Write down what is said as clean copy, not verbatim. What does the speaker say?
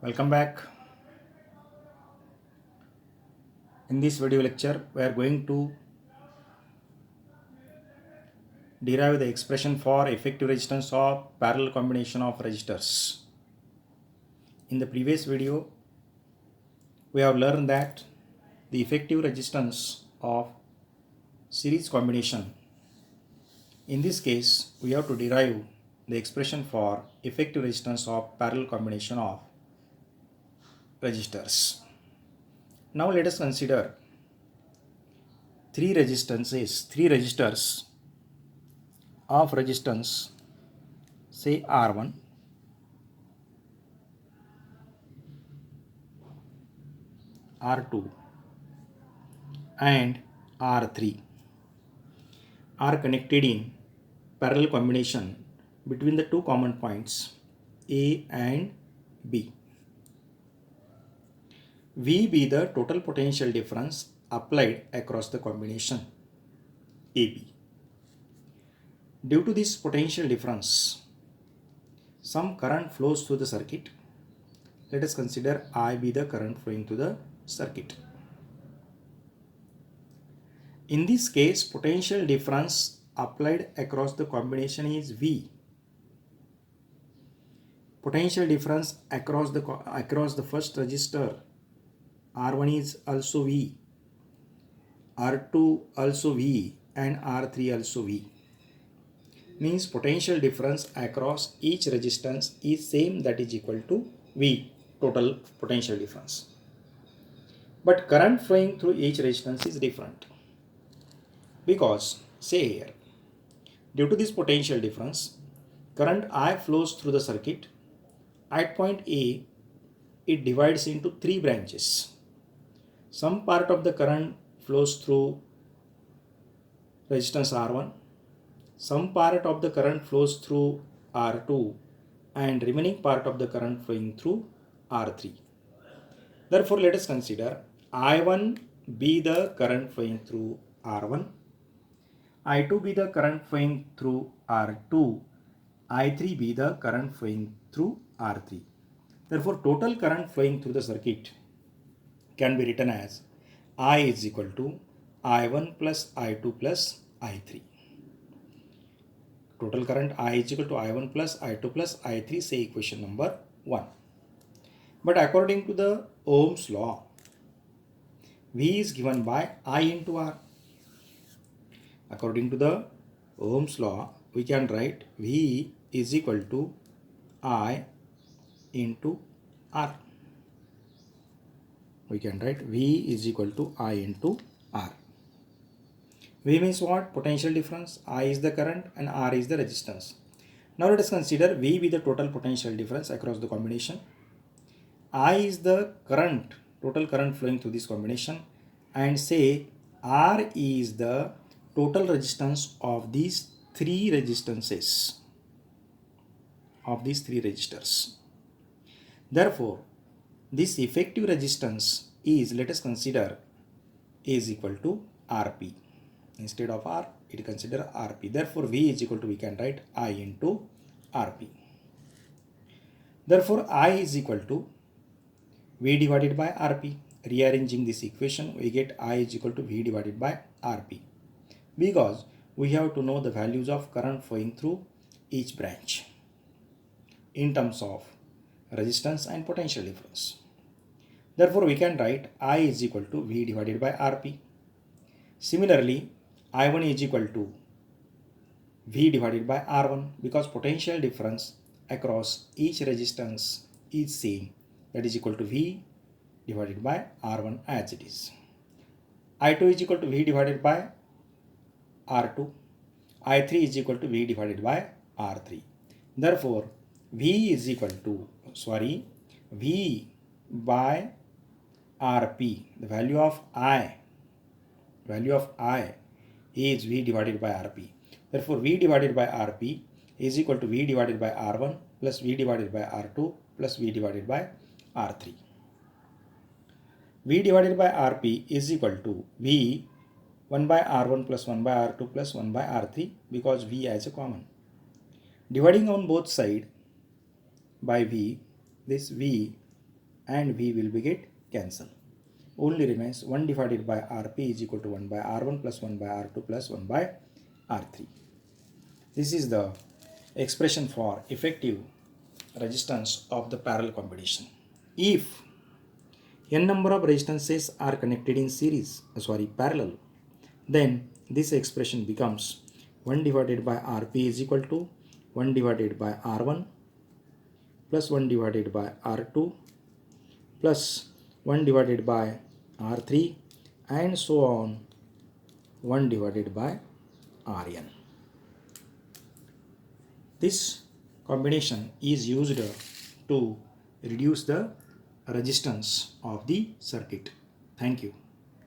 Welcome back. In this video lecture, we are going to derive the expression for effective resistance of parallel combination of resistors. In the previous video, we have learned that the effective resistance of series combination. In this case, we have to derive the expression for effective resistance of parallel combination of resistors. Now let us consider three resistors of resistance, say R1, R2 and R3 are connected in parallel combination between the two common points A and B. V be the total potential difference applied across the combination AB. Due to this potential difference, some current flows through the circuit. Let us consider I be the current flowing through the circuit. In this case, potential difference applied across the combination is V. Potential difference across the first resistor R1 is also V, R2 also V and R3 also V. Means potential difference across each resistance is same, that is equal to V, total potential difference. But current flowing through each resistance is different. Because say here, due to this potential difference, current I flows through the circuit. At point A, it divides into three branches. Some part of the current flows through resistance R1, some part of the current flows through R2 and remaining part of the current flowing through R3. Therefore, let us consider I1 be the current flowing through R1, I2 be the current flowing through R2, I3 be the current flowing through R3. Therefore, total current flowing through the circuit can be written as I is equal to I1 plus I2 plus I3. Total current I is equal to I1 plus I2 plus I3, say equation number 1. But according to the Ohm's law, V is given by I into R. According to the Ohm's law, we can write V is equal to I into R. We can write V is equal to I into R. V means what? Potential difference. I is the current and R is the resistance. Now let us consider V be the total potential difference across the combination. I is the current, total current flowing through this combination, and say R is the total resistance of these three resistances, of these three resistors. Therefore, this effective resistance is, let us consider, is equal to Rp. Instead of R, it consider Rp. Therefore, V is equal to, we can write I into Rp. Therefore, I is equal to V divided by Rp. Rearranging this equation, we get I is equal to V divided by Rp. Because we have to know the values of current flowing through each branch in terms of resistance and potential difference. Therefore, we can write I is equal to V divided by Rp. Similarly, I1 is equal to V divided by R1, because potential difference across each resistance is same, that is equal to V divided by R1 as it is. I2 is equal to V divided by R2. I3 is equal to V divided by R3. Therefore, V is equal to, V by Rp, the value of I is V divided by Rp. Therefore, V divided by Rp is equal to V divided by R1 plus V divided by R2 plus V divided by R3. V divided by Rp is equal to V 1 by R1 plus 1 by R2 plus 1 by R3, because V as a common. Dividing on both sides by V, this V and V will be get cancel. Only remains 1 divided by Rp is equal to 1 by R1 plus 1 by R2 plus 1 by R3. This is the expression for effective resistance of the parallel combination. If n number of resistances are connected in parallel, then this expression becomes 1 divided by Rp is equal to 1 divided by R1 plus 1 divided by R2 plus 1 divided by R3 and so on 1 divided by Rn. This combination is used to reduce the resistance of the circuit. Thank you.